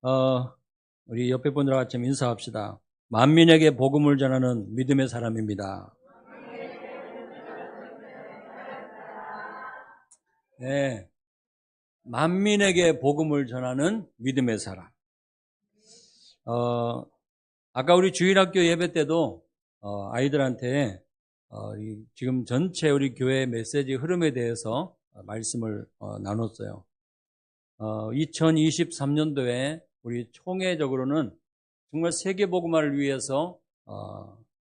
어, 우리 옆에 분들과 같이 인사합시다. 만민에게 복음을 전하는 믿음의 사람입니다. 네, 만민에게 복음을 전하는 믿음의 사람. 아까 우리 주일학교 예배 때도 아이들한테 지금 전체 우리 교회 메시지 흐름에 대해서 말씀을 나눴어요. 2023년도에 우리 총회적으로는 정말 세계복음화를 위해서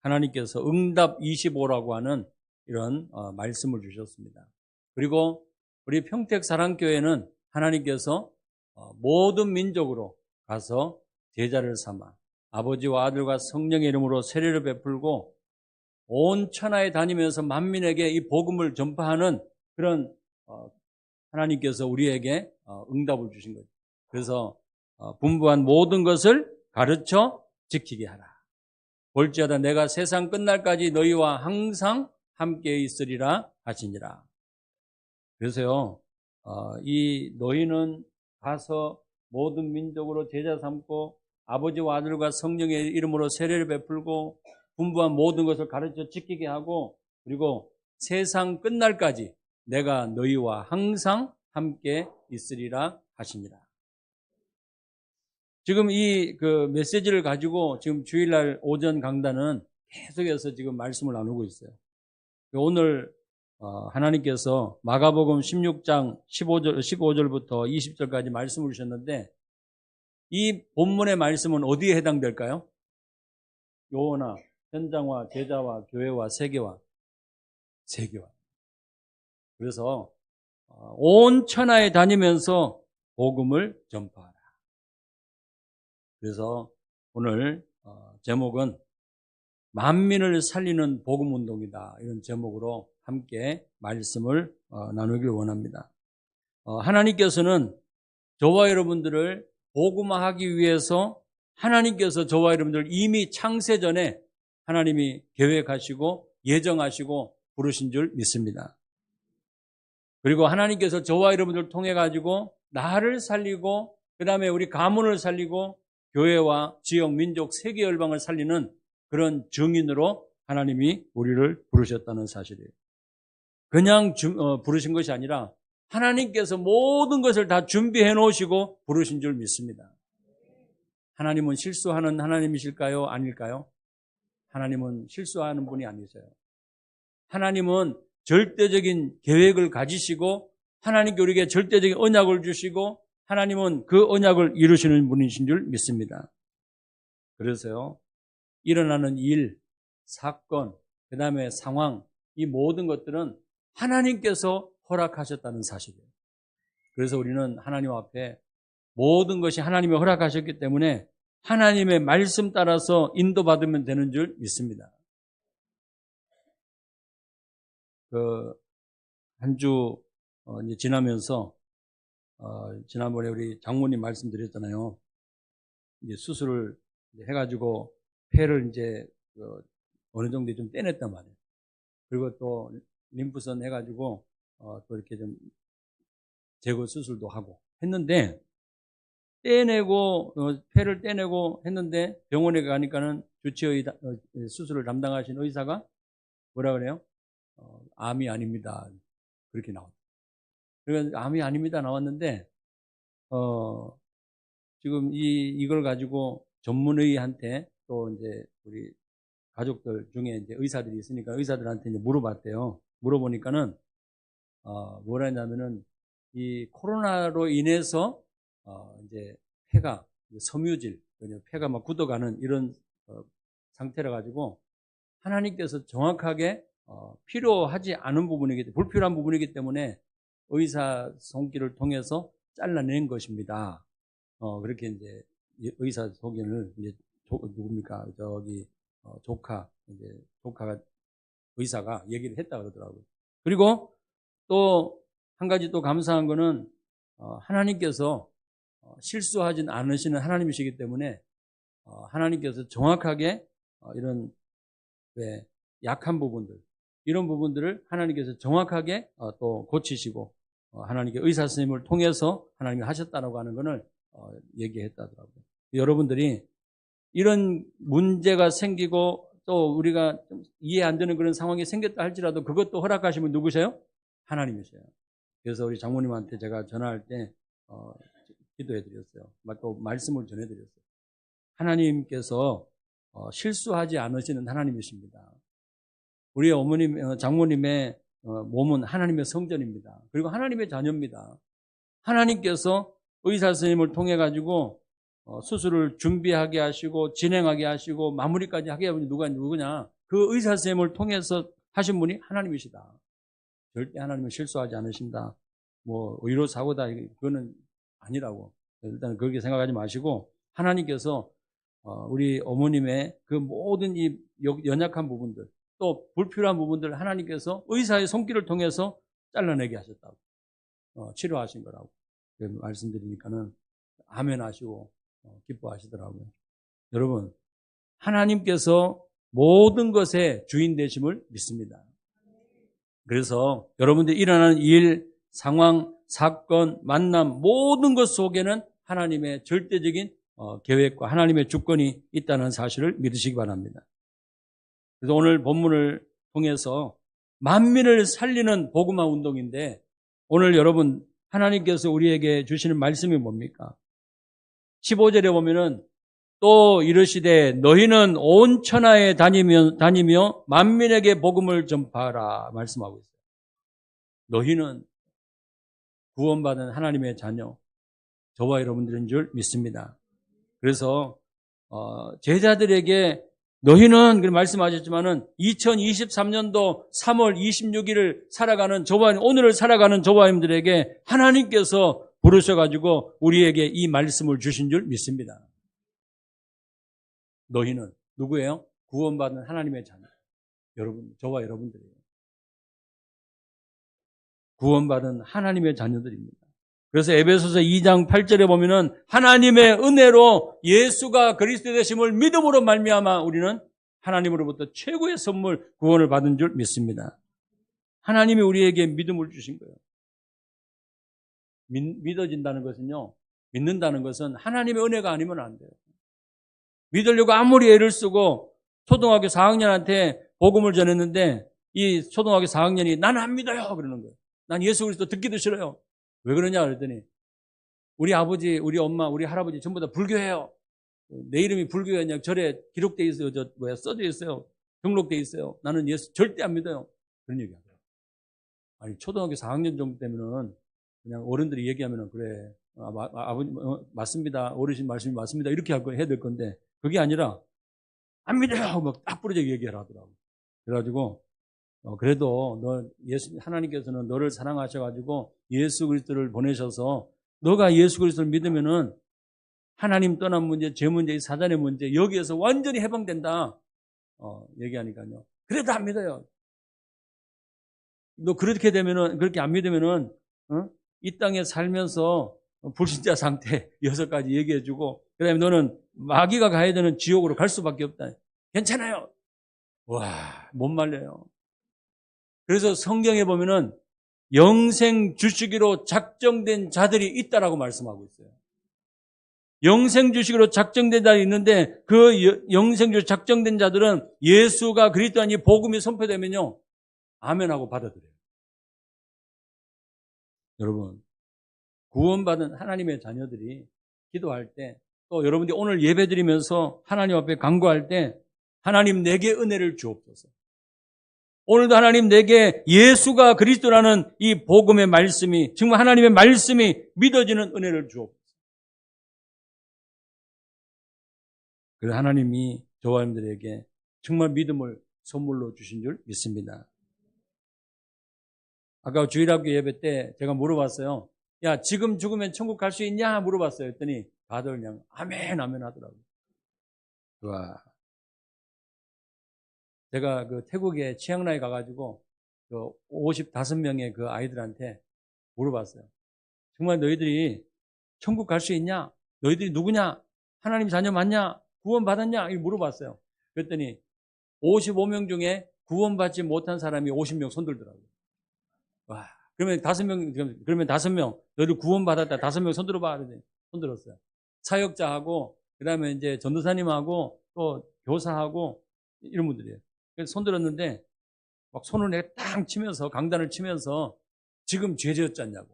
하나님께서 응답 25라고 하는 이런 말씀을 주셨습니다. 그리고 우리 평택사랑교회는 하나님께서 모든 민족으로 가서 제자를 삼아 아버지와 아들과 성령의 이름으로 세례를 베풀고 온 천하에 다니면서 만민에게 이 복음을 전파하는 그런 하나님께서 우리에게 응답을 주신 거죠. 그래서 분부한 모든 것을 가르쳐 지키게 하라. 볼지어다 내가 세상 끝날까지 너희와 항상 함께 있으리라 하시니라. 그래서요, 이 너희는 가서 모든 민족으로 제자 삼고 아버지와 아들과 성령의 이름으로 세례를 베풀고 분부한 모든 것을 가르쳐 지키게 하고 그리고 세상 끝날까지 내가 너희와 항상 함께 있으리라 하시니라. 지금 이 메시지를 가지고 지금 주일날 오전 강단은 계속해서 지금 말씀을 나누고 있어요. 오늘 하나님께서 마가복음 16장 15절부터 20절까지 말씀을 주셨는데 이 본문의 말씀은 어디에 해당될까요? 요나, 현장화, 제자와, 교회와, 세계화. 그래서 온 천하에 다니면서 복음을 전파하라. 그래서 오늘 제목은 만민을 살리는 복음운동이다. 이런 제목으로 함께 말씀을 나누길 원합니다. 하나님께서는 저와 여러분들을 복음화하기 위해서 하나님께서 저와 여러분들을 이미 창세전에 하나님이 계획하시고 예정하시고 부르신 줄 믿습니다. 그리고 하나님께서 저와 여러분들을 통해 가지고 나를 살리고 그 다음에 우리 가문을 살리고 교회와 지역, 민족, 세계 열방을 살리는 그런 증인으로 하나님이 우리를 부르셨다는 사실이에요. 그냥 부르신 것이 아니라 하나님께서 모든 것을 다 준비해 놓으시고 부르신 줄 믿습니다. 하나님은 실수하는 하나님이실까요? 아닐까요? 하나님은 실수하는 분이 아니세요. 하나님은 절대적인 계획을 가지시고 하나님께 우리에게 절대적인 언약을 주시고 하나님은 그 언약을 이루시는 분이신 줄 믿습니다. 그래서요, 일어나는 일, 사건, 그 다음에 상황, 이 모든 것들은 하나님께서 허락하셨다는 사실이에요. 그래서 우리는 하나님 앞에 모든 것이 하나님이 허락하셨기 때문에 하나님의 말씀 따라서 인도받으면 되는 줄 믿습니다. 한 주 이제 지나면서 지난번에 우리 장모님 말씀드렸잖아요. 이제 수술을 해가지고 폐를 이제 어느 정도 좀 떼냈단 말이에요. 그리고 또 림프선 해가지고 또 이렇게 좀 제거 수술도 하고 했는데 폐를 떼내고 했는데 병원에 가니까는 수술을 담당하신 의사가 뭐라 그래요? 암이 아닙니다. 그렇게 나왔어요. 그러니까 암이 아닙니다 나왔는데 지금 이걸 가지고 전문의한테 또 이제 우리 가족들 중에 이제 의사들이 있으니까 의사들한테 이제 물어봤대요. 물어보니까는 뭐라 했냐면은 이 코로나로 인해서 이제 폐가 섬유질, 폐가 막 굳어가는 이런 상태라 가지고 하나님께서 정확하게 필요하지 않은 부분이기 때문에 불필요한 부분이기 때문에 의사 손길을 통해서 잘라낸 것입니다. 그렇게 이제 의사 소견을 이제 누굽니까? 조카가 의사가 얘기를 했다 그러더라고요. 그리고 또 한 가지 또 감사한 거는 하나님께서 실수하진 않으시는 하나님이시기 때문에 하나님께서 정확하게 이런 약한 부분들 이런 부분들을 하나님께서 정확하게 또 고치시고 하나님께 의사 선생님을 통해서 하나님이 하셨다라고 하는 것을 얘기했다더라고요. 여러분들이 이런 문제가 생기고 또 우리가 좀 이해 안 되는 그런 상황이 생겼다 할지라도 그것도 허락하시면 누구세요? 하나님이세요. 그래서 우리 장모님한테 제가 전화할 때 기도해 드렸어요. 또 말씀을 전해 드렸어요. 하나님께서 실수하지 않으시는 하나님이십니다. 우리 어머님, 장모님의 몸은 하나님의 성전입니다. 그리고 하나님의 자녀입니다. 하나님께서 의사 선생님을 통해 가지고 수술을 준비하게 하시고 진행하게 하시고 마무리까지 하게 하는 누구냐? 그 의사 선생님을 통해서 하신 분이 하나님이시다. 절대 하나님은 실수하지 않으신다. 뭐 의료 사고다 그거는 아니라고. 일단 그렇게 생각하지 마시고 하나님께서 우리 어머님의 그 모든 이 연약한 부분들 또 불필요한 부분들 하나님께서 의사의 손길을 통해서 잘라내게 하셨다고. 치료하신 거라고 말씀드리니까는 아멘 하시고 기뻐하시더라고요. 여러분, 하나님께서 모든 것의 주인 되심을 믿습니다. 그래서 여러분들이 일어나는 일, 상황, 사건, 만남 모든 것 속에는 하나님의 절대적인 계획과 하나님의 주권이 있다는 사실을 믿으시기 바랍니다. 그래서 오늘 본문을 통해서 만민을 살리는 복음화 운동인데 오늘 여러분 하나님께서 우리에게 주시는 말씀이 뭡니까? 15절에 보면은 또 이르시되 너희는 온 천하에 다니며 만민에게 복음을 전파하라 말씀하고 있어요. 너희는 구원받은 하나님의 자녀, 저와 여러분들인 줄 믿습니다. 그래서 제자들에게 너희는 그렇게 말씀하셨지만은 2023년도 3월 26일을 살아가는 오늘을 살아가는 저와 여러분들에게 하나님께서 부르셔가지고 우리에게 이 말씀을 주신 줄 믿습니다. 너희는 누구예요? 구원받은 하나님의 자녀. 여러분, 저와 여러분들이에요. 구원받은 하나님의 자녀들입니다. 그래서 에베소서 2장 8절에 보면은 하나님의 은혜로 예수가 그리스도 되심을 믿음으로 말미암아 우리는 하나님으로부터 최고의 선물 구원을 받은 줄 믿습니다. 하나님이 우리에게 믿음을 주신 거예요. 믿어진다는 것은요, 믿는다는 것은 하나님의 은혜가 아니면 안 돼요. 믿으려고 아무리 애를 쓰고 초등학교 4학년한테 복음을 전했는데 이 초등학교 4학년이 나는 안 믿어요 그러는 거예요. 난 예수 그리스도 듣기도 싫어요. 왜 그러냐 그랬더니 우리 아버지, 우리 엄마, 우리 할아버지 전부 다 불교예요. 내 이름이 불교였냐 절에 기록되어 있어요. 써져 있어요. 등록되어 있어요. 나는 예수 절대 안 믿어요. 그런 얘기하더라고요. 아니 초등학교 4학년 정도 되면은 그냥 어른들이 얘기하면은 그래 아버지 맞습니다. 어르신 말씀이 맞습니다. 이렇게 해야 될 건데 그게 아니라 안 믿어요. 막 딱 부러지게 얘기를 하더라고요. 그래가지고 그래도 하나님께서는 너를 사랑하셔가지고 예수 그리스도를 보내셔서 너가 예수 그리스도를 믿으면은 하나님 떠난 문제, 죄 문제, 사단의 문제 여기에서 완전히 해방된다. 얘기하니까요. 그래도 안 믿어요. 너 그렇게 되면은 그렇게 안 믿으면은 이 땅에 살면서 불신자 상태 6가지 얘기해주고 그다음에 너는 마귀가 가야 되는 지옥으로 갈 수밖에 없다. 괜찮아요. 와, 못 말려요. 그래서 성경에 보면은 영생 주시기로 작정된 자들이 있다라고 말씀하고 있어요. 영생 주시기로 작정된 자들이 있는데 그 영생 주시기로 작정된 자들은 예수가 그리스도 아니 복음이 선포되면요. 아멘하고 받아들여요. 여러분, 구원받은 하나님의 자녀들이 기도할 때 또 여러분들이 오늘 예배드리면서 하나님 앞에 간구할 때 하나님 내게 은혜를 주옵소서. 오늘도 하나님 내게 예수가 그리스도라는 이 복음의 말씀이 정말 하나님의 말씀이 믿어지는 은혜를 주옵소서. 그래서 하나님이 저와 여러분들에게 정말 믿음을 선물로 주신 줄 믿습니다. 아까 주일학교 예배 때 제가 물어봤어요. 야, 지금 죽으면 천국 갈 수 있냐? 물어봤어요. 했더니 다들 그냥 아멘, 아멘 하더라고요. 와. 제가 그 태국에 치앙라이 가가지고 그 55명의 그 아이들한테 물어봤어요. 정말 너희들이 천국 갈 수 있냐? 너희들이 누구냐? 하나님 자녀 맞냐? 구원 받았냐? 이렇게 물어봤어요. 그랬더니 55명 중에 구원받지 못한 사람이 50명 손들더라고요. 와. 그러면 5명, 너희들 구원받았다. 5명 손들어봐. 그러더니 손들었어요. 사역자하고 그다음에 이제 전도사님하고 또 교사하고 이런 분들이에요. 그래서 손 들었는데 막 손을 내가 딱 치면서 강단을 치면서 지금 죄 지었지 않냐고.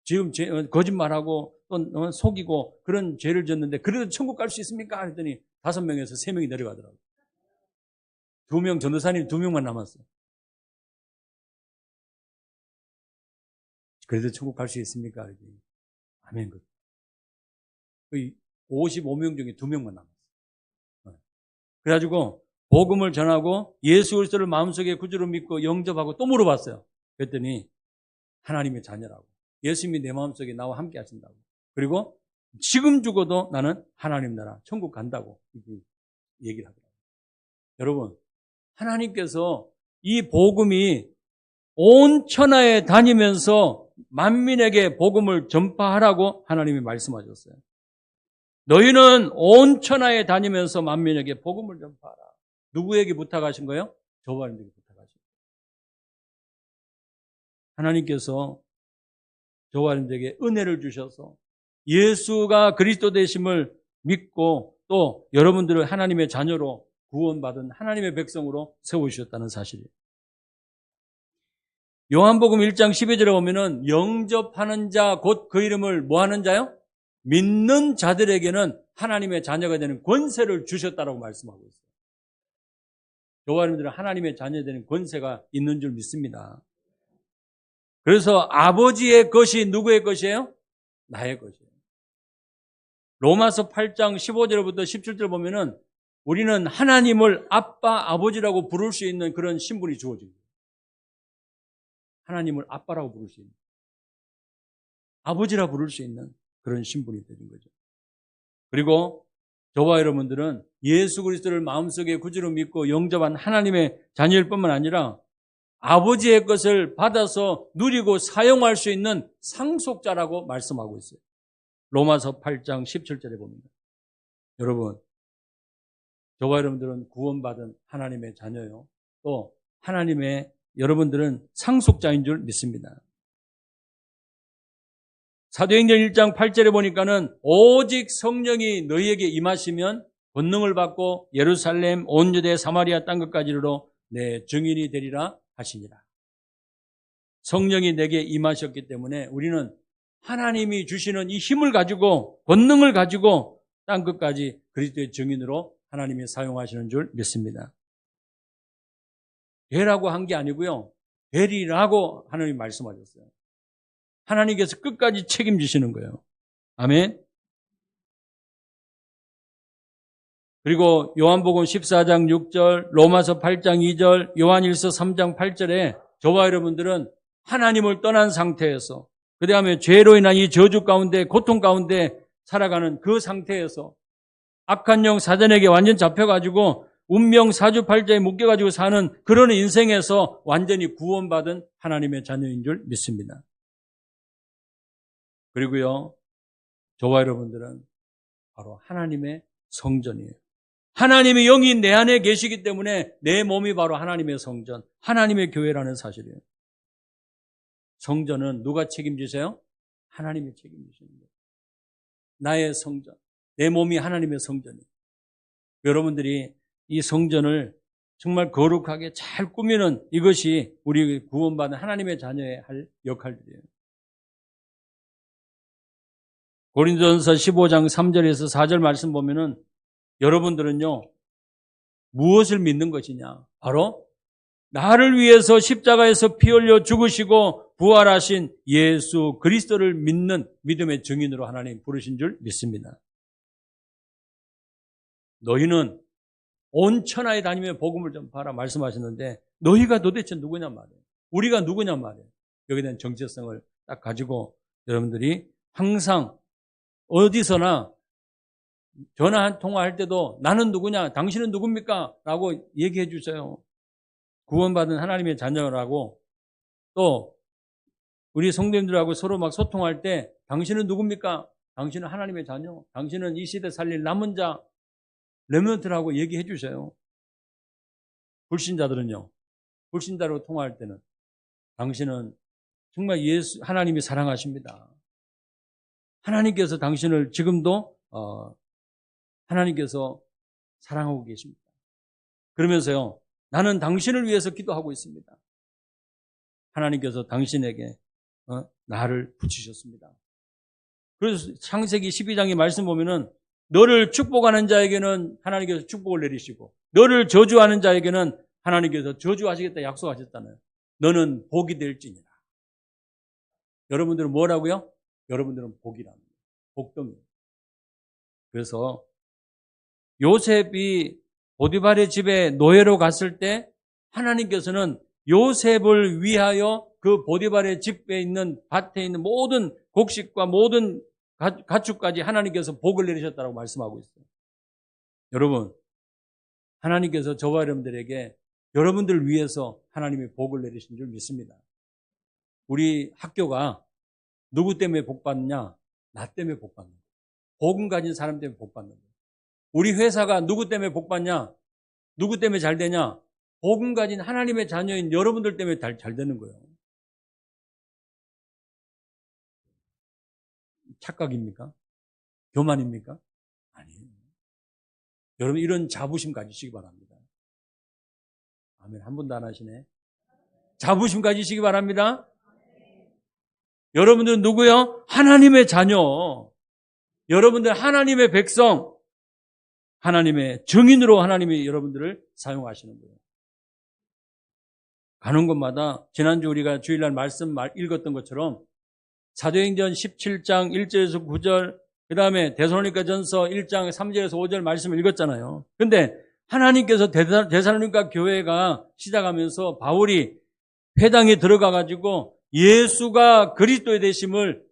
지금 거짓말하고 또 속이고 그런 죄를 졌는데 그래도 천국 갈 수 있습니까? 했더니 5명에서 3명이 내려가더라고요. 2명 전도사님 2명만 남았어요. 그래도 천국 갈 수 있습니까? 그랬더니 아멘. 55명 중에 2명만 남았어요. 그래가지고 복음을 전하고 예수 그리스도를 마음속에 구주로 믿고 영접하고 또 물어봤어요. 그랬더니 하나님의 자녀라고. 예수님이 내 마음속에 나와 함께 하신다고. 그리고 지금 죽어도 나는 하나님 나라 천국 간다고 얘기를 하더라고요. 여러분, 하나님께서 이 복음이 온 천하에 다니면서 만민에게 복음을 전파하라고 하나님이 말씀하셨어요. 너희는 온 천하에 다니면서 만민에게 복음을 전파하라. 누구에게 부탁하신 거예요? 저와 여러분에게 부탁하신 거예요. 하나님께서 저와 여러분에게 은혜를 주셔서 예수가 그리스도 되심을 믿고 또 여러분들을 하나님의 자녀로 구원받은 하나님의 백성으로 세우셨다는 사실이에요. 요한복음 1장 12절에 보면은 영접하는 자 곧 그 이름을 뭐 하는 자요? 믿는 자들에게는 하나님의 자녀가 되는 권세를 주셨다라고 말씀하고 있어요. 저와 여러분들은 하나님의 자녀가 되는 권세가 있는 줄 믿습니다. 그래서 아버지의 것이 누구의 것이에요? 나의 것이에요. 로마서 8장 15절부터 17절 보면은 우리는 하나님을 아빠, 아버지라고 부를 수 있는 그런 신분이 주어집니다. 하나님을 아빠라고 부를 수 있는, 아버지라 부를 수 있는 그런 신분이 되는 거죠. 그리고 저와 여러분들은 예수 그리스도를 마음속에 구주로 믿고 영접한 하나님의 자녀일 뿐만 아니라 아버지의 것을 받아서 누리고 사용할 수 있는 상속자라고 말씀하고 있어요. 로마서 8장 17절에 봅니다. 여러분, 저와 여러분들은 구원받은 하나님의 자녀요. 또 하나님의 여러분들은 상속자인 줄 믿습니다. 사도행전 1장 8절에 보니까는 오직 성령이 너희에게 임하시면 권능을 받고 예루살렘 온 유대 사마리아 땅 끝까지로 내 증인이 되리라 하시니라. 성령이 내게 임하셨기 때문에 우리는 하나님이 주시는 이 힘을 가지고 권능을 가지고 땅 끝까지 그리스도의 증인으로 하나님이 사용하시는 줄 믿습니다. 되라고 한 게 아니고요. 되리라고 하나님이 말씀하셨어요. 하나님께서 끝까지 책임지시는 거예요. 아멘. 그리고 요한복음 14장 6절, 로마서 8장 2절, 요한일서 3장 8절에 저와 여러분들은 하나님을 떠난 상태에서 그 다음에 죄로 인한 이 저주 가운데 고통 가운데 살아가는 그 상태에서 악한 영 사단에게 완전 잡혀가지고 운명 사주팔자에 묶여가지고 사는 그런 인생에서 완전히 구원받은 하나님의 자녀인 줄 믿습니다. 그리고요, 저와 여러분들은 바로 하나님의 성전이에요. 하나님의 영이 내 안에 계시기 때문에 내 몸이 바로 하나님의 성전, 하나님의 교회라는 사실이에요. 성전은 누가 책임지세요? 하나님이 책임지시는 거예요. 나의 성전, 내 몸이 하나님의 성전이에요. 여러분들이 이 성전을 정말 거룩하게 잘 꾸미는 이것이 우리 구원받은 하나님의 자녀의 할 역할들이에요. 고린도전서 15장 3절에서 4절 말씀 보면은 여러분들은요, 무엇을 믿는 것이냐? 바로 나를 위해서 십자가에서 피 흘려 죽으시고 부활하신 예수 그리스도를 믿는 믿음의 증인으로 하나님 부르신 줄 믿습니다. 너희는 온 천하에 다니며 복음을 전파하라 말씀하셨는데 너희가 도대체 누구냐 말이에요. 우리가 누구냐 말이에요. 여기에 대한 정체성을 딱 가지고 여러분들이 항상 어디서나 전화 한 통화할 때도 나는 누구냐, 당신은 누굽니까? 라고 얘기해 주세요. 구원받은 하나님의 자녀라고. 또 우리 성도님들하고 서로 막 소통할 때 당신은 누굽니까? 당신은 하나님의 자녀, 당신은 이 시대 살릴 남은 자, 레몬트라고 얘기해 주세요. 불신자들은요, 불신자로 통화할 때는 당신은 정말 예수, 하나님이 사랑하십니다. 하나님께서 당신을 지금도 하나님께서 사랑하고 계십니다. 그러면서요, 나는 당신을 위해서 기도하고 있습니다. 하나님께서 당신에게 나를 붙이셨습니다. 그래서 창세기 12장의 말씀 보면은 너를 축복하는 자에게는 하나님께서 축복을 내리시고 너를 저주하는 자에게는 하나님께서 저주하시겠다 약속하셨잖아요. 너는 복이 될지니라. 여러분들은 뭐라고요? 여러분들은 복이랍니다. 복덩이. 그래서 요셉이 보디발의 집에 노예로 갔을 때 하나님께서는 요셉을 위하여 그 보디발의 집에 있는 밭에 있는 모든 곡식과 모든 가축까지 하나님께서 복을 내리셨다고 말씀하고 있어요. 여러분, 하나님께서 저와 여러분들에게 여러분들 위해서 하나님의 복을 내리신 줄 믿습니다. 우리 학교가 누구 때문에 복 받느냐? 나 때문에 복 받는 거예요. 복음 가진 사람 때문에 복 받는 거예요. 우리 회사가 누구 때문에 복 받냐? 누구 때문에 잘 되냐? 복음 가진 하나님의 자녀인 여러분들 때문에 잘 되는 거예요. 착각입니까? 교만입니까? 아니에요. 여러분 이런 자부심 가지시기 바랍니다. 아멘. 한 분도 안 하시네. 자부심 가지시기 바랍니다. 여러분들은 누구요? 하나님의 자녀. 여러분들 하나님의 백성. 하나님의 증인으로 하나님이 여러분들을 사용하시는 거예요. 가는 곳마다 지난주 우리가 주일날 말씀 읽었던 것처럼 사도행전 17장 1절에서 9절 그 다음에 데살로니가전서 1장 3절에서 5절 말씀을 읽었잖아요. 그런데 하나님께서 데살로니가 교회가 시작하면서 바울이 회당에 들어가가지고 예수가 그리스도의 되심을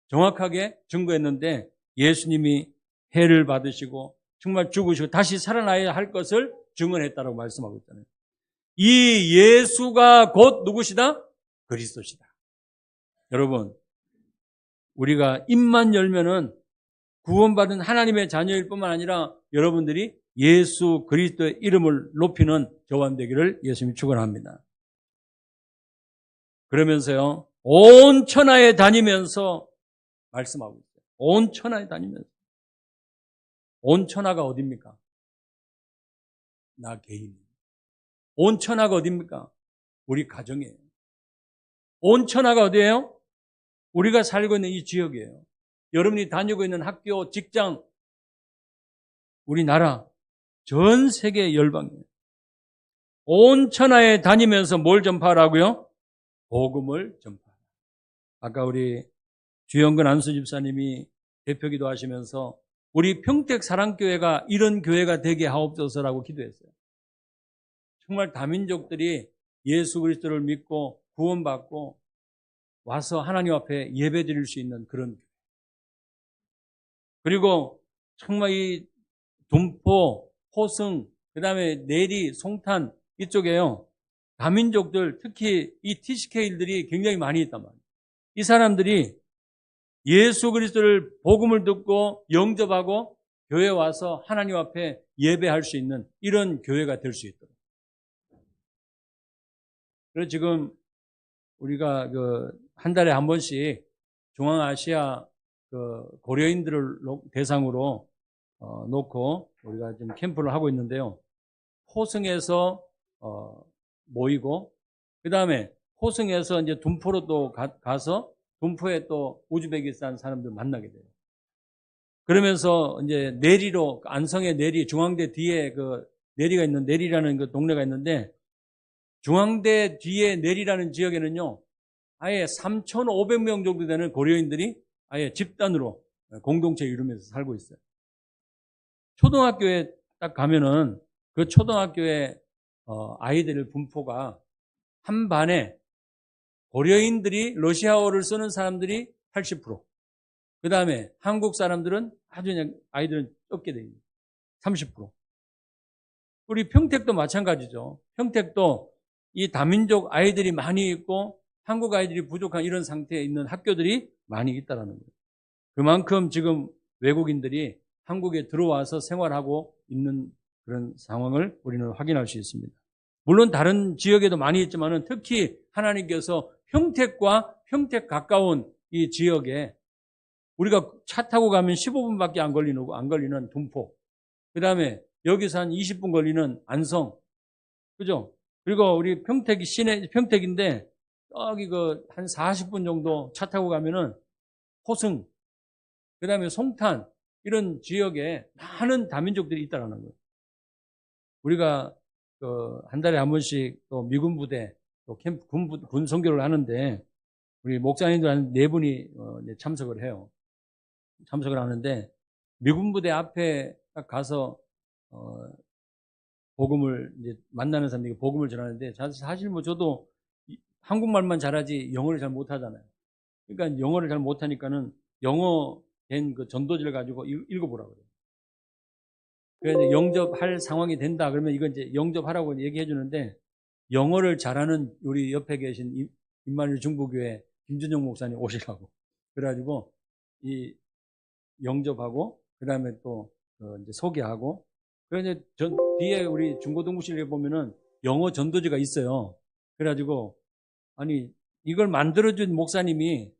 정확하게 증거했는데 예수님이 해를 받으시고 정말 죽으시고 다시 살아나야 할 것을 증언했다고 말씀하고 있잖아요. 이 예수가 곧 누구시다? 그리스도시다. 여러분, 우리가 입만 열면은 구원받은 하나님의 자녀일 뿐만 아니라 여러분들이 예수 그리스도의 이름을 높이는 저와 되기를 예수님이 축원합니다. 그러면서요, 온 천하에 다니면서 말씀하고 있어요. 온 천하에 다니면서. 온 천하가 어디입니까? 나 개인. 온 천하가 어디입니까? 우리 가정이에요. 온 천하가 어디예요? 우리가 살고 있는 이 지역이에요. 여러분이 다니고 있는 학교, 직장, 우리나라, 전 세계 열방이에요. 온 천하에 다니면서 뭘 전파하라고요? 복음을 전파하라. 아까 우리 주영근 안수 집사님이 대표기도 하시면서 우리 평택 사랑교회가 이런 교회가 되게 하옵소서라고 기도했어요. 정말 다민족들이 예수 그리스도를 믿고 구원받고 와서 하나님 앞에 예배드릴 수 있는 그런 교회. 그리고 정말 이 동포, 호승, 그 다음에 내리, 송탄 이쪽에요. 다민족들, 특히 이 TCK들이 굉장히 많이 있단 말이에요. 이 사람들이 예수 그리스도를 복음을 듣고 영접하고 교회에 와서 하나님 앞에 예배할 수 있는 이런 교회가 될 수 있도록. 그래서 지금 우리가 한 달에 한 번씩 중앙아시아 고려인들을 대상으로 놓고 우리가 지금 캠프를 하고 있는데요. 호승에서 모이고 그 다음에 호승에서 이제 둔포로 또 가서 둔포에 또 우즈베키스탄 사람들 만나게 돼요. 그러면서 이제 내리로 안성의 내리 중앙대 뒤에 내리가 있는 내리라는 그 동네가 있는데 중앙대 뒤에 내리라는 지역에는요. 아예 3,500명 정도 되는 고려인들이 아예 집단으로 공동체 이루면서 살고 있어요. 초등학교에 딱 가면은 그 초등학교에 아이들 분포가 한 반에 고려인들이 러시아어를 쓰는 사람들이 80%. 그 다음에 한국 사람들은 아주 그냥 아이들은 적게 됩니다. 30%. 우리 평택도 마찬가지죠. 평택도 이 다민족 아이들이 많이 있고 한국 아이들이 부족한 이런 상태에 있는 학교들이 많이 있다는 거예요. 그만큼 지금 외국인들이 한국에 들어와서 생활하고 있는 그런 상황을 우리는 확인할 수 있습니다. 물론 다른 지역에도 많이 있지만 특히 하나님께서 평택과 평택 가까운 이 지역에 우리가 차 타고 가면 15분밖에 안 걸리는 둔포. 그 다음에 여기서 한 20분 걸리는 안성. 그죠? 그리고 우리 평택이 평택인데, 여기 한 40분 정도 차 타고 가면은 호승, 그 다음에 송탄, 이런 지역에 많은 다민족들이 있다는 거예요. 우리가 한 달에 한 번씩 또 미군 부대, 또 캠프, 군 선교를 하는데, 우리 목사님들 한 4분이 참석을 해요. 참석을 하는데, 미군 부대 앞에 딱 가서, 복음을, 이제 만나는 사람들이 복음을 전하는데, 사실 뭐 저도 한국말만 잘하지 영어를 잘 못하잖아요. 그러니까 영어를 잘 못하니까는 영어 된 그 전도지를 가지고 읽어보라고 그래요. 그래서 영접할 상황이 된다 그러면 이건 이제 영접하라고 얘기해 주는데, 영어를 잘하는 우리 옆에 계신 임마누엘 중부교회 김준영 목사님 오시라고. 그래가지고 이 영접하고 그 다음에 또 이제 소개하고, 그래서 뒤에 우리 중고등부실에 보면은 영어 전도지가 있어요. 그래가지고 아니 이걸 만들어준 목사님이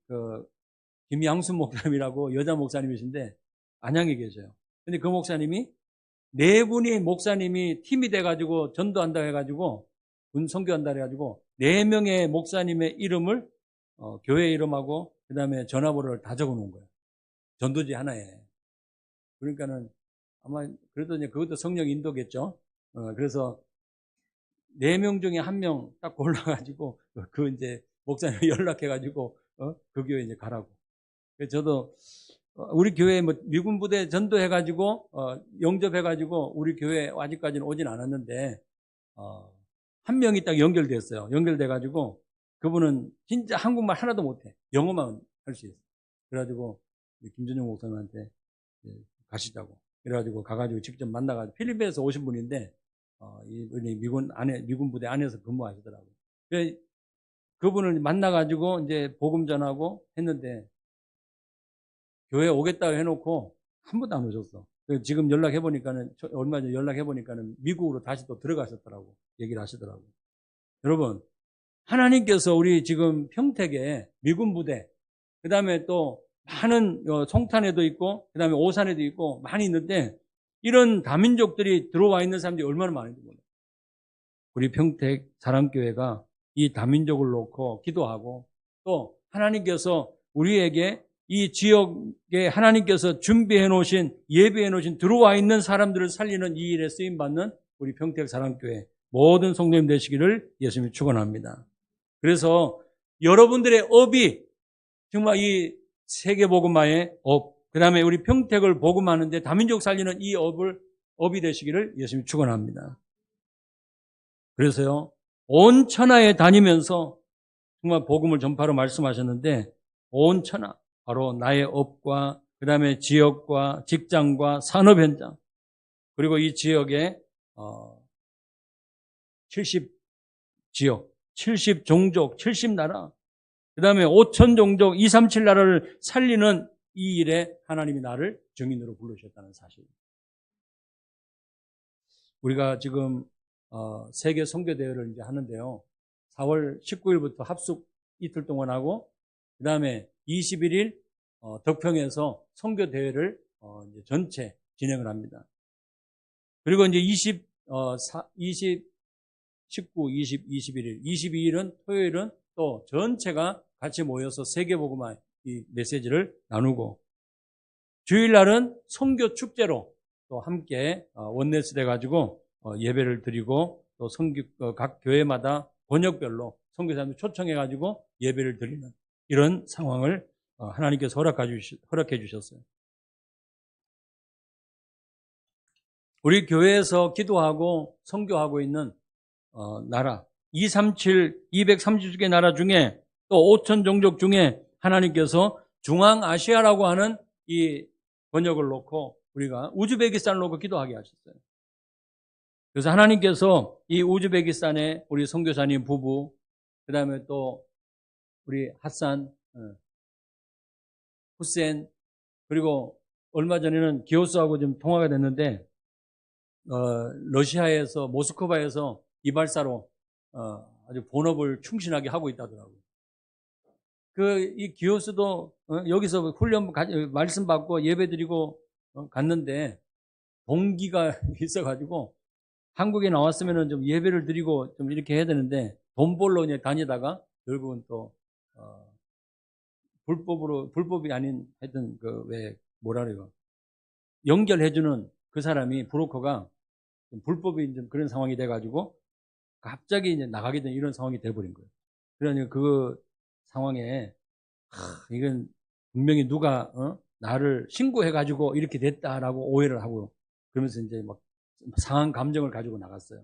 김양순 목사님이라고 여자 목사님이신데 안양에 계셔요. 근데 그 목사님이 4분이 목사님이 팀이 돼가지고 전도한다 해가지고 군 선교한다 해가지고 4명의 목사님의 이름을 교회 이름하고 그 다음에 전화번호를 다 적어놓은 거예요. 전도지 하나에. 그러니까는 아마 그래도 이제 그것도 성령 인도겠죠. 그래서 4명 중에 1명 딱 골라가지고 그 이제 목사님 연락해가지고 그 교회 이제 가라고. 그래서 저도 우리 교회 뭐 미군 부대 전도해가지고 영접해가지고 우리 교회 아직까지는 오진 않았는데 1명이 딱 연결됐어요. 연결돼가지고 그분은 진짜 한국말 하나도 못해. 영어만 할 수 있어요. 그래가지고 김준영 목사님한테 가시자고. 그래가지고 가가지고 직접 만나가지고 필리핀에서 오신 분인데 이분이 미군 부대 안에서 근무하시더라고요. 그래서 그분을 만나가지고 이제 복음 전하고 했는데 교회 오겠다고 해놓고 한 번도 안 오셨어. 지금 연락해보니까는, 얼마 전에 연락해보니까는 미국으로 다시 또 들어가셨더라고. 얘기를 하시더라고. 여러분, 하나님께서 우리 지금 평택에 미군 부대, 그 다음에 또 많은 송탄에도 있고, 그 다음에 오산에도 있고, 많이 있는데, 이런 다민족들이 들어와 있는 사람들이 얼마나 많은지 몰라요. 우리 평택 사랑교회가 이 다민족을 놓고 기도하고, 또 하나님께서 우리에게 이 지역에 하나님께서 준비해 놓으신, 예비해 놓으신 들어와 있는 사람들을 살리는 이 일에 쓰임받는 우리 평택 사랑교회 모든 성도님 되시기를 예수님이 축원합니다. 그래서 여러분들의 업이 정말 이 세계복음화의 업, 그 다음에 우리 평택을 복음하는데 다민족 살리는 이 업이 되시기를 예수님이 축원합니다. 그래서요, 온 천하에 다니면서 정말 복음을 전파로 말씀하셨는데, 온 천하, 바로 나의 업과 그 다음에 지역과 직장과 산업 현장, 그리고 이 지역에 70지역, 70종족, 70나라, 그 다음에 5,000종족, 237 나라를 살리는 이 일에 하나님이 나를 증인으로 부르셨다는 사실. 우리가 지금 세계 선교대회를 이제 하는데요. 4월 19일부터 합숙 이틀 동안 하고, 그 다음에 21일 덕평에서 선교대회를 이제 전체 진행을 합니다. 그리고 이제 19, 20, 21일, 22일은 토요일은 또 전체가 같이 모여서 세계복음화 이 메시지를 나누고, 주일날은 선교 축제로 또 함께 원네스 돼가지고 예배를 드리고, 또 각 교회마다 번역별로 선교사님들 초청해가지고 예배를 드리는 이런 상황을 하나님께서 허락해 주셨어요. 우리 교회에서 기도하고 선교하고 있는 나라 237개 나라 중에 또 5,000종족 중에 하나님께서 중앙아시아라고 하는 이 번역을 놓고 우리가 우즈베키스탄을 놓고 기도하게 하셨어요. 그래서 하나님께서 이 우즈베키스탄의 우리 선교사님 부부, 그 다음에 또 우리 핫산, 후센, 그리고 얼마 전에는 기호스하고 좀 통화가 됐는데 러시아에서 모스크바에서 이발사로 아주 본업을 충실하게 하고 있다더라고요. 이 기호수도 여기서 훈련 말씀 받고 예배 드리고 갔는데 동기가 있어가지고 한국에 나왔으면은 좀 예배를 드리고 좀 이렇게 해야 되는데 돈 벌러 그냥 다니다가 결국은 또 불법이 아닌 하여튼 왜 뭐라 그래요, 연결해주는 그 사람이 브로커가 좀 불법인 좀 그런 상황이 돼가지고 갑자기 이제 나가게 된 이런 상황이 돼버린 거예요. 그러니 그 상황에 이건 분명히 누가 나를 신고해가지고 이렇게 됐다라고 오해를 하고 그러면서 이제 막 상한 감정을 가지고 나갔어요.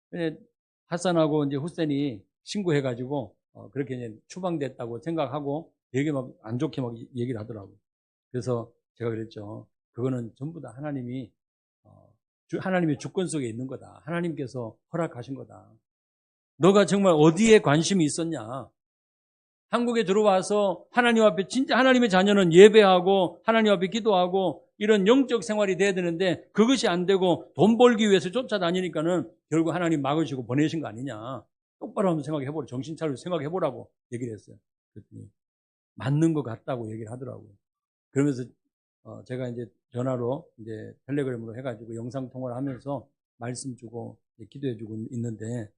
근데 하산하고 이제 후센이 신고해가지고 그렇게 이제 추방됐다고 생각하고 되게 막 안 좋게 막 얘기를 하더라고요. 그래서 제가 그랬죠. 그거는 전부 다 하나님의 주권 속에 있는 거다. 하나님께서 허락하신 거다. 너가 정말 어디에 관심이 있었냐? 한국에 들어와서 하나님 앞에 진짜 하나님의 자녀는 예배하고 하나님 앞에 기도하고 이런 영적 생활이 돼야 되는데 그것이 안 되고 돈 벌기 위해서 쫓아다니니까는 결국 하나님 막으시고 보내신 거 아니냐. 똑바로 한번 생각해보라. 정신 차리고 생각해보라고 얘기를 했어요. 그랬더니 맞는 것 같다고 얘기를 하더라고요. 그러면서 제가 이제 전화로 이제 텔레그램으로 해가지고 영상 통화를 하면서 말씀 주고 기도해 주고 있는데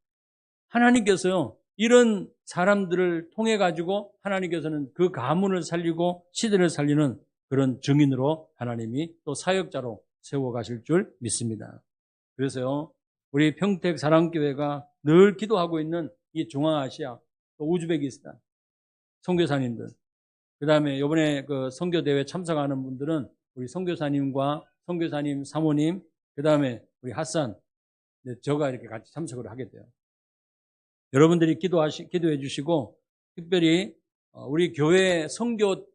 하나님께서요 이런 사람들을 통해 가지고 하나님께서는 그 가문을 살리고 시대를 살리는 그런 증인으로 하나님이 또 사역자로 세워가실 줄 믿습니다. 그래서요 우리 평택 사랑교회가 늘 기도하고 있는 이 중앙아시아 또 우즈베키스탄 선교사님들, 그 다음에 이번에 그 선교대회 참석하는 분들은 우리 선교사님과 선교사님 사모님, 그 다음에 우리 핫산, 저가 이렇게 같이 참석을 하게 돼요. 여러분들이 기도해 주시고, 특별히 우리 교회 선교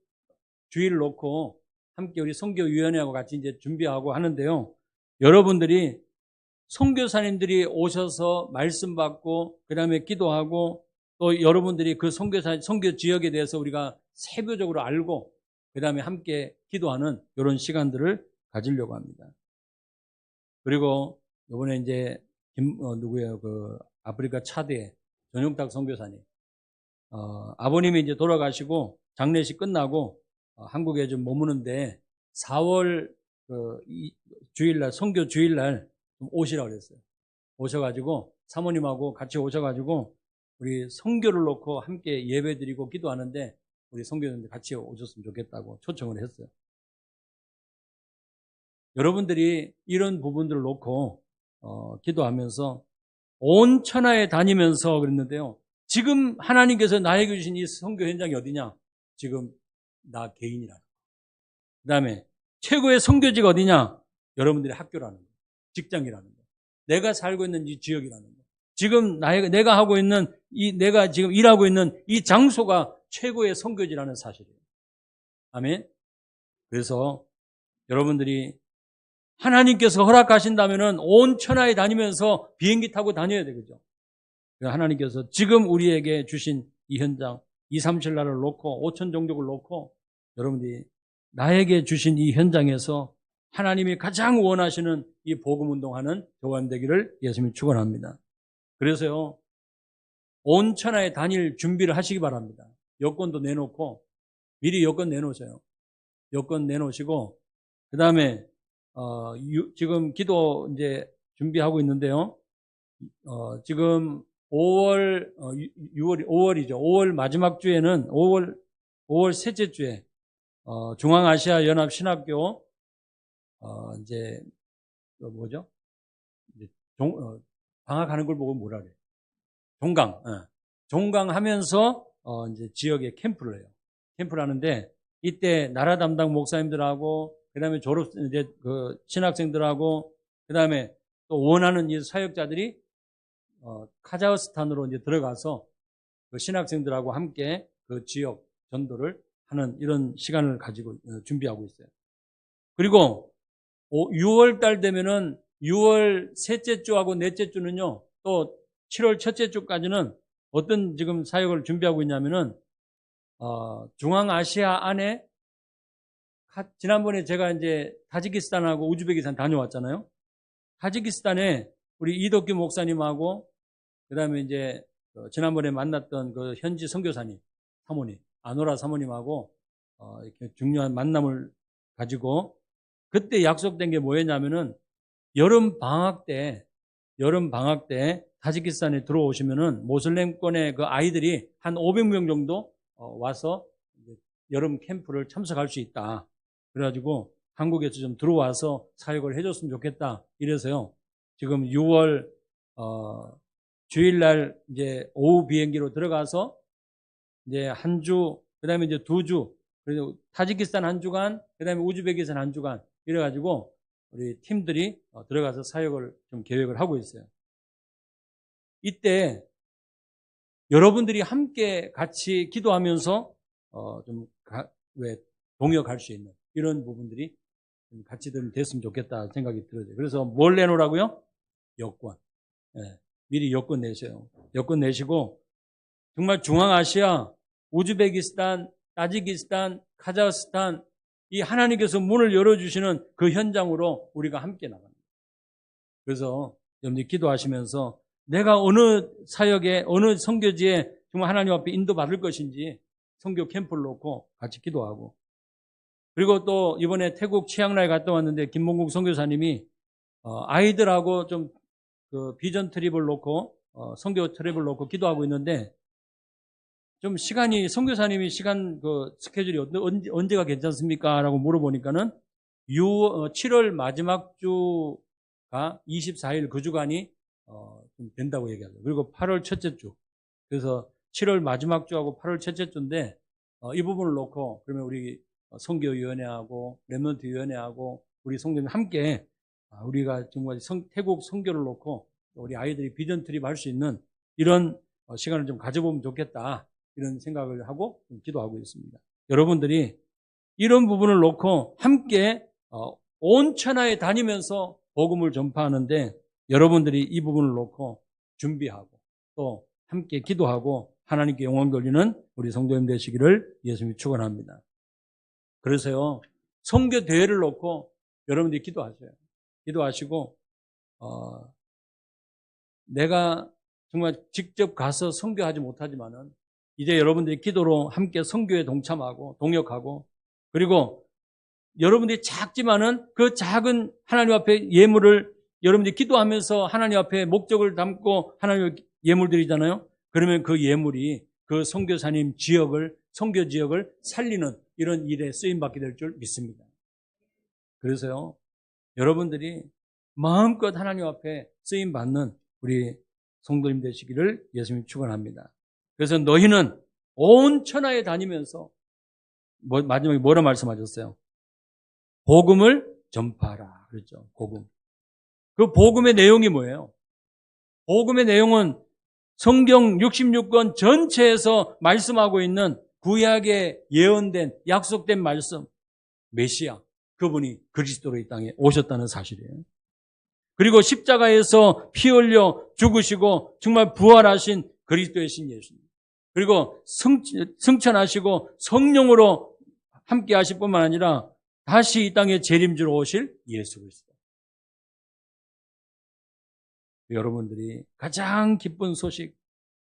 주의를 놓고 함께 우리 선교위원회하고 같이 이제 준비하고 하는데요. 여러분들이 선교사님들이 오셔서 말씀 받고, 그 다음에 기도하고, 또 여러분들이 그 선교 지역에 대해서 우리가 세부적으로 알고 그 다음에 함께 기도하는 이런 시간들을 가지려고 합니다. 그리고 이번에 이제 누구예요? 그 아프리카 차드의 전용탁 선교사님, 아버님이 이제 돌아가시고 장례식 끝나고 한국에 좀 머무는데 4월 주일날 선교 주일날 좀 오시라고 그랬어요. 오셔가지고 사모님하고 같이 오셔가지고 우리 선교를 놓고 함께 예배드리고 기도하는데 우리 선교사님들 같이 오셨으면 좋겠다고 초청을 했어요. 여러분들이 이런 부분들을 놓고 기도하면서 온 천하에 다니면서 그랬는데요. 지금 하나님께서 나에게 주신 이 선교 현장이 어디냐? 지금 나 개인이라는 거. 그 다음에 최고의 선교지가 어디냐? 여러분들의 학교라는 거, 직장이라는 거, 내가 살고 있는 이 지역이라는 거. 지금 내가 하고 있는 내가 지금 일하고 있는 이 장소가 최고의 선교지라는 사실이에요. 아멘. 그래서 여러분들이 하나님께서 허락하신다면은 온 천하에 다니면서 비행기 타고 다녀야 되겠죠. 하나님께서 지금 우리에게 주신 이 현장, 237 나라를 놓고 5천 종족을 놓고 여러분들이 나에게 주신 이 현장에서 하나님이 가장 원하시는 이 복음 운동하는 교관 되기를 예수님이 축원합니다. 그래서요, 온 천하에 다닐 준비를 하시기 바랍니다. 여권도 내놓고 미리 여권 내놓으세요. 여권 내놓으시고 그 다음에 지금 기도 이제 준비하고 있는데요. 지금 5월이죠. 5월 마지막 주에는 5월 셋째 주에 중앙아시아 연합 신학교 이제 뭐죠? 이제 방학하는 걸 보고 뭐라 그래? 종강하면서 이제 지역에 캠프를 해요. 캠프를 하는데 이때 나라 담당 목사님들하고 그다음에 이제 그 신학생들하고 그다음에 또 원하는 이 사역자들이 카자흐스탄으로 이제 들어가서 그 신학생들하고 함께 그 지역 전도를 하는 이런 시간을 가지고 준비하고 있어요. 그리고 6월 달 되면은 6월 셋째 주하고 넷째 주는요, 또 7월 첫째 주까지는 어떤 지금 사역을 준비하고 있냐면은 중앙아시아 안에 지난번에 제가 이제 타지키스탄하고 우즈베키스탄 다녀왔잖아요. 타지키스탄에 우리 이덕규 목사님하고 그다음에 이제 지난번에 만났던 그 현지 선교사님 사모님, 아노라 사모님하고 이렇게 중요한 만남을 가지고 그때 약속된 게 뭐였냐면은 여름 방학 때 타지키스탄에 들어오시면은 모슬렘권의 그 아이들이 한 500명 정도 와서 여름 캠프를 참석할 수 있다. 그래가지고 한국에서 좀 들어와서 사역을 해줬으면 좋겠다. 이래서요. 지금 6월 주일날 이제 오후 비행기로 들어가서 이제 한 주, 그다음에 이제 2주, 그리고 타지키스탄 한 주간, 그다음에 우즈베키스탄 한 주간 이래가지고 우리 팀들이 들어가서 사역을 좀 계획을 하고 있어요. 이때 여러분들이 함께 같이 기도하면서 왜 동역할 수 있는 이런 부분들이 같이 좀 됐으면 좋겠다 생각이 들어요. 그래서 뭘 내놓으라고요? 여권. 네, 미리 여권 내세요. 여권 내시고 정말 중앙아시아, 우즈베키스탄, 타지키스탄, 카자흐스탄 이 하나님께서 문을 열어주시는 그 현장으로 우리가 함께 나갑니다. 그래서 여러분들이 기도하시면서 내가 어느 사역에 어느 선교지에 정말 하나님 앞에 인도받을 것인지 선교 캠프를 놓고 같이 기도하고 그리고 또 이번에 태국 치앙라이 갔다 왔는데 김봉국 선교사님이 아이들하고 좀 그 비전 트립을 놓고 선교 트립을 놓고 기도하고 있는데 좀 시간이 선교사님이 시간 그 스케줄이 언제가 괜찮습니까? 라고 물어보니까는 7월 마지막 주가 24일 그 주간이 좀 된다고 얘기하죠. 그리고 8월 첫째 주. 그래서 7월 마지막 주하고 8월 첫째 주인데 이 부분을 놓고 그러면 우리 선교위원회하고 렘넌트위원회하고 우리 성도님 함께 우리가 정말 태국 선교를 놓고 우리 아이들이 비전 트립 할 수 있는 이런 시간을 좀 가져보면 좋겠다. 이런 생각을 하고 좀 기도하고 있습니다. 여러분들이 이런 부분을 놓고 함께 온 천하에 다니면서 복음을 전파하는데 여러분들이 이 부분을 놓고 준비하고 또 함께 기도하고 하나님께 영광 돌리는 우리 성도님 되시기를 예수님이 축원합니다. 그래서요. 선교 대회를 놓고 여러분들이 기도하세요. 기도하시고 내가 정말 직접 가서 선교하지 못하지만은 이제 여러분들이 기도로 함께 선교에 동참하고 동역하고 그리고 여러분들이 작지만은 그 작은 하나님 앞에 예물을 여러분들이 기도하면서 하나님 앞에 목적을 담고 하나님 예물 드리잖아요. 그러면 그 예물이 그 선교사님 지역을 선교 지역을 살리는 이런 일에 쓰임 받게 될 줄 믿습니다. 그래서요. 여러분들이 마음껏 하나님 앞에 쓰임 받는 우리 성도님 되시기를 예수님이 축원합니다. 그래서 너희는 온 천하에 다니면서 마지막에 뭐라 말씀하셨어요? 복음을 전파하라. 그랬죠. 복음. 그 복음의 내용이 뭐예요? 복음의 내용은 성경 66권 전체에서 말씀하고 있는 구약에 예언된 약속된 말씀 메시아 그분이 그리스도로 이 땅에 오셨다는 사실이에요. 그리고 십자가에서 피 흘려 죽으시고 정말 부활하신 그리스도의 신 예수님. 그리고 승천하시고 성령으로 함께 하실 뿐만 아니라 다시 이 땅에 재림주로 오실 예수 그리스도. 여러분들이 가장 기쁜 소식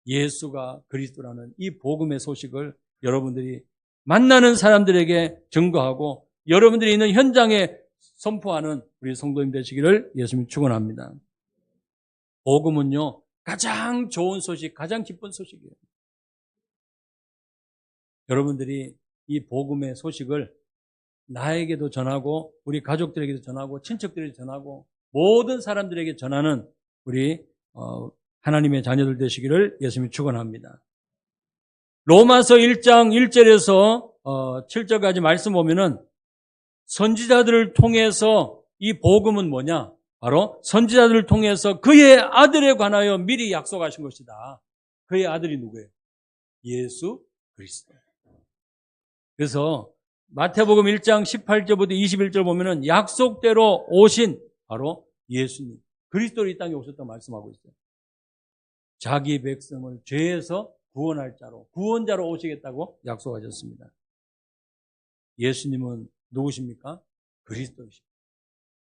예수가 그리스도라는 이 복음의 소식을 여러분들이 만나는 사람들에게 증거하고 여러분들이 있는 현장에 선포하는 우리 성도님 되시기를 예수님이 축원합니다. 복음은요 가장 좋은 소식, 가장 기쁜 소식이에요. 여러분들이 이 복음의 소식을 나에게도 전하고 우리 가족들에게도 전하고 친척들에게 전하고 모든 사람들에게 전하는 우리 하나님의 자녀들 되시기를 예수님이 축원합니다. 로마서 1장 1절에서 7절까지 말씀 보면은 선지자들을 통해서 이 복음은 뭐냐? 바로 선지자들을 통해서 그의 아들에 관하여 미리 약속하신 것이다. 그의 아들이 누구예요? 예수 그리스도. 그래서 마태복음 1장 18절부터 21절 보면은 약속대로 오신 바로 예수님 그리스도로 이 땅에 오셨다고 말씀하고 있어요. 자기 백성을 죄에서 구원할 자로 구원자로 오시겠다고 약속하셨습니다. 예수님은 누구십니까? 그리스도이십니다.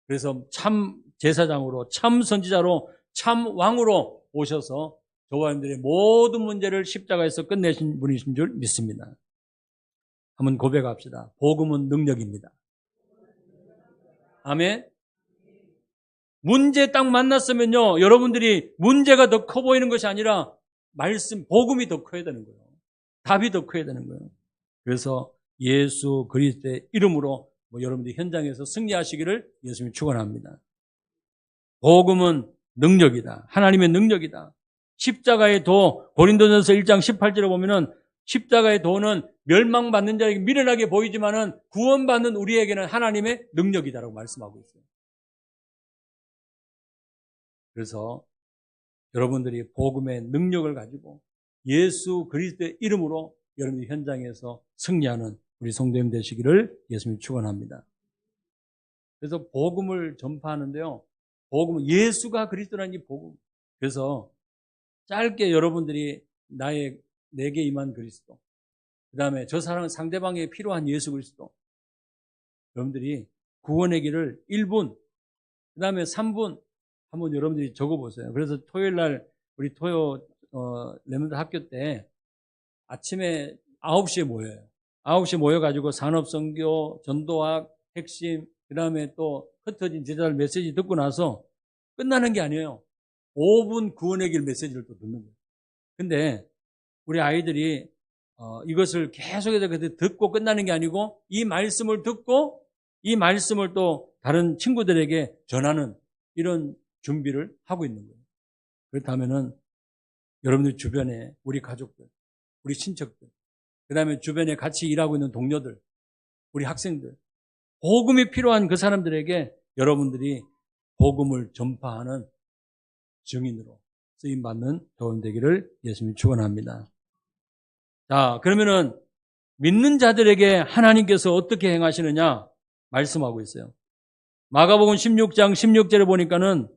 그래서 참 제사장으로 참 선지자로 참 왕으로 오셔서 저와 여러분들의 모든 문제를 십자가에서 끝내신 분이신 줄 믿습니다. 한번 고백합시다. 복음은 능력입니다. 아멘. 문제 딱 만났으면요, 여러분들이 문제가 더 커 보이는 것이 아니라 말씀, 복음이 더 커야 되는 거예요. 답이 더 커야 되는 거예요. 그래서 예수 그리스도의 이름으로 여러분들이 현장에서 승리하시기를 예수님이 축원합니다. 복음은 능력이다. 하나님의 능력이다. 십자가의 도, 고린도전서 1장 18절에 보면은 십자가의 도는 멸망받는 자에게 미련하게 보이지만은 구원받는 우리에게는 하나님의 능력이다라고 말씀하고 있어요. 그래서 여러분들이 복음의 능력을 가지고 예수 그리스도의 이름으로 여러분들 현장에서 승리하는 우리 성도님 되시기를 예수님이 축원합니다. 그래서 복음을 전파하는데요. 복음은 예수가 그리스도라는 이 복음. 그래서 짧게 여러분들이 내게 임한 그리스도, 그 다음에 저 사람은 상대방에 필요한 예수 그리스도, 여러분들이 구원의 길을 1분, 그 다음에 3분 한번 여러분들이 적어보세요. 그래서 토요일날 우리 렘넌트 학교 때 아침에 9시에 모여요. 9시에 모여가지고 산업선교, 전도학, 핵심, 그 다음에 또 흩어진 제자들 메시지 듣고 나서 끝나는 게 아니에요. 5분 구원의 길 메시지를 또 듣는 거예요. 근데 우리 아이들이 이것을 계속해서 듣고 끝나는 게 아니고 이 말씀을 듣고 이 말씀을 또 다른 친구들에게 전하는 이런 준비를 하고 있는 거예요. 그렇다면은 여러분들 주변에 우리 가족들, 우리 친척들, 그 다음에 주변에 같이 일하고 있는 동료들, 우리 학생들, 복음이 필요한 그 사람들에게 여러분들이 복음을 전파하는 증인으로 쓰임받는 도움 되기를 예수님이 축원합니다. 자, 그러면은 믿는 자들에게 하나님께서 어떻게 행하시느냐 말씀하고 있어요. 마가복음 16장 16절에 보니까는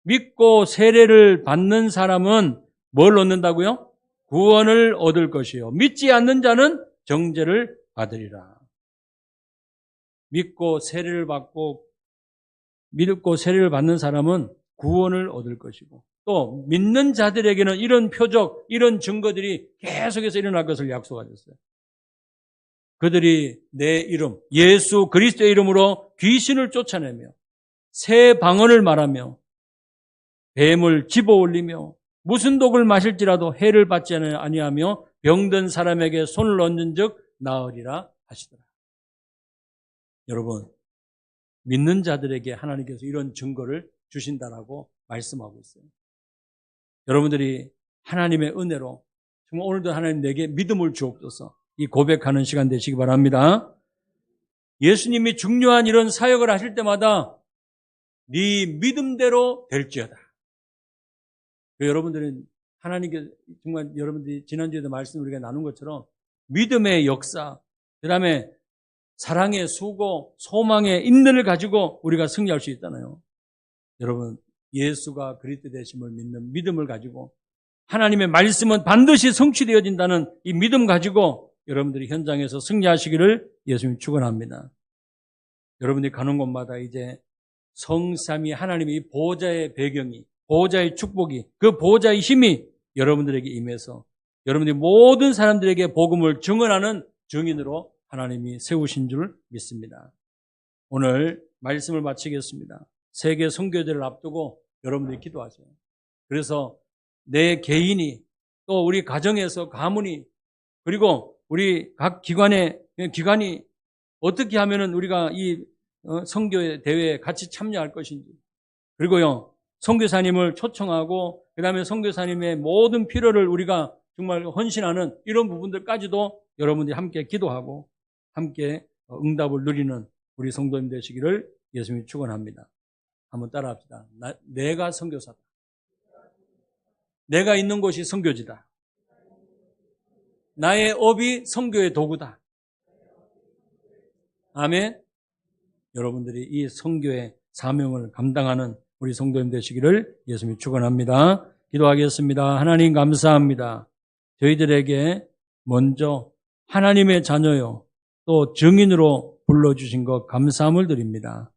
믿고 세례를 받는 사람은 뭘 얻는다고요? 구원을 얻을 것이요. 믿지 않는 자는 정죄를 받으리라. 믿고 세례를 받는 사람은 구원을 얻을 것이고 또 믿는 자들에게는 이런 표적, 이런 증거들이 계속해서 일어날 것을 약속하셨어요. 그들이 내 이름, 예수 그리스도의 이름으로 귀신을 쫓아내며 새 방언을 말하며 뱀을 집어올리며 무슨 독을 마실지라도 해를 받지 아니하며 병든 사람에게 손을 얹은 즉 나으리라 하시더라. 여러분, 믿는 자들에게 하나님께서 이런 증거를 주신다라고 말씀하고 있어요. 여러분들이 하나님의 은혜로 정말 오늘도 하나님 내게 믿음을 주옵소서 이 고백하는 시간 되시기 바랍니다. 예수님이 중요한 이런 사역을 하실 때마다 네 믿음대로 될지어다. 여러분들은 하나님께 정말 여러분들이 지난주에도 말씀 우리가 나눈 것처럼 믿음의 역사, 그 다음에 사랑의 수고, 소망의 인내를 가지고 우리가 승리할 수 있잖아요. 여러분, 예수가 그리스도 되심을 믿는 믿음을 가지고 하나님의 말씀은 반드시 성취되어진다는 이 믿음 가지고 여러분들이 현장에서 승리하시기를 예수님 축원합니다. 여러분들이 가는 곳마다 이제 성삼위 하나님의 이 보호자의 배경이, 보호자의 축복이, 그 보호자의 힘이 여러분들에게 임해서 여러분들이 모든 사람들에게 복음을 증언하는 증인으로 하나님이 세우신 줄 믿습니다. 오늘 말씀을 마치겠습니다. 세계 선교제를 앞두고 여러분들이 기도하세요. 그래서 내 개인이 또 우리 가정에서 가문이 그리고 우리 각 기관이 어떻게 하면은 우리가 이 선교 대회에 같이 참여할 것인지 그리고요 선교사님을 초청하고 그 다음에 선교사님의 모든 필요를 우리가 정말 헌신하는 이런 부분들까지도 여러분들이 함께 기도하고 함께 응답을 누리는 우리 성도님 되시기를 예수님이 축원합니다. 한번 따라합시다. 내가 선교사다. 내가 있는 곳이 선교지다. 나의 업이 선교의 도구다. 아멘. 여러분들이 이 선교의 사명을 감당하는 우리 성도님 되시기를 예수님이 축원합니다. 기도하겠습니다. 하나님 감사합니다. 저희들에게 먼저 하나님의 자녀요 또 증인으로 불러주신 것 감사함을 드립니다.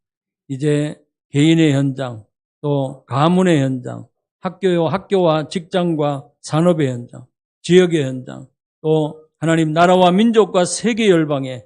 이제 개인의 현장 또 가문의 현장 학교와 직장과 산업의 현장, 지역의 현장, 또 하나님 나라와 민족과 세계 열방에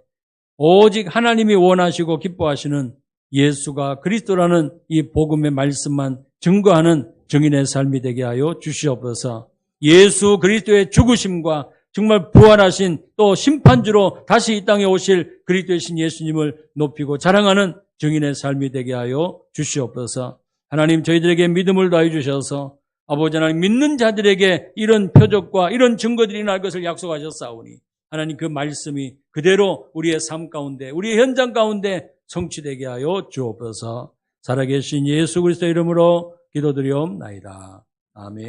오직 하나님이 원하시고 기뻐하시는 예수가 그리스도라는 이 복음의 말씀만 증거하는 증인의 삶이 되게 하여 주시옵소서. 예수 그리스도의 죽으심과 정말 부활하신 또 심판주로 다시 이 땅에 오실 그리스도이신 예수님을 높이고 자랑하는 증인의 삶이 되게 하여 주시옵소서. 하나님 저희들에게 믿음을 더해 주셔서 아버지 하나님 믿는 자들에게 이런 표적과 이런 증거들이 날 것을 약속하셨사오니 하나님 그 말씀이 그대로 우리의 삶 가운데 우리의 현장 가운데 성취되게 하여 주옵소서. 살아계신 예수 그리스도 이름으로 기도드리옵나이다. 아멘.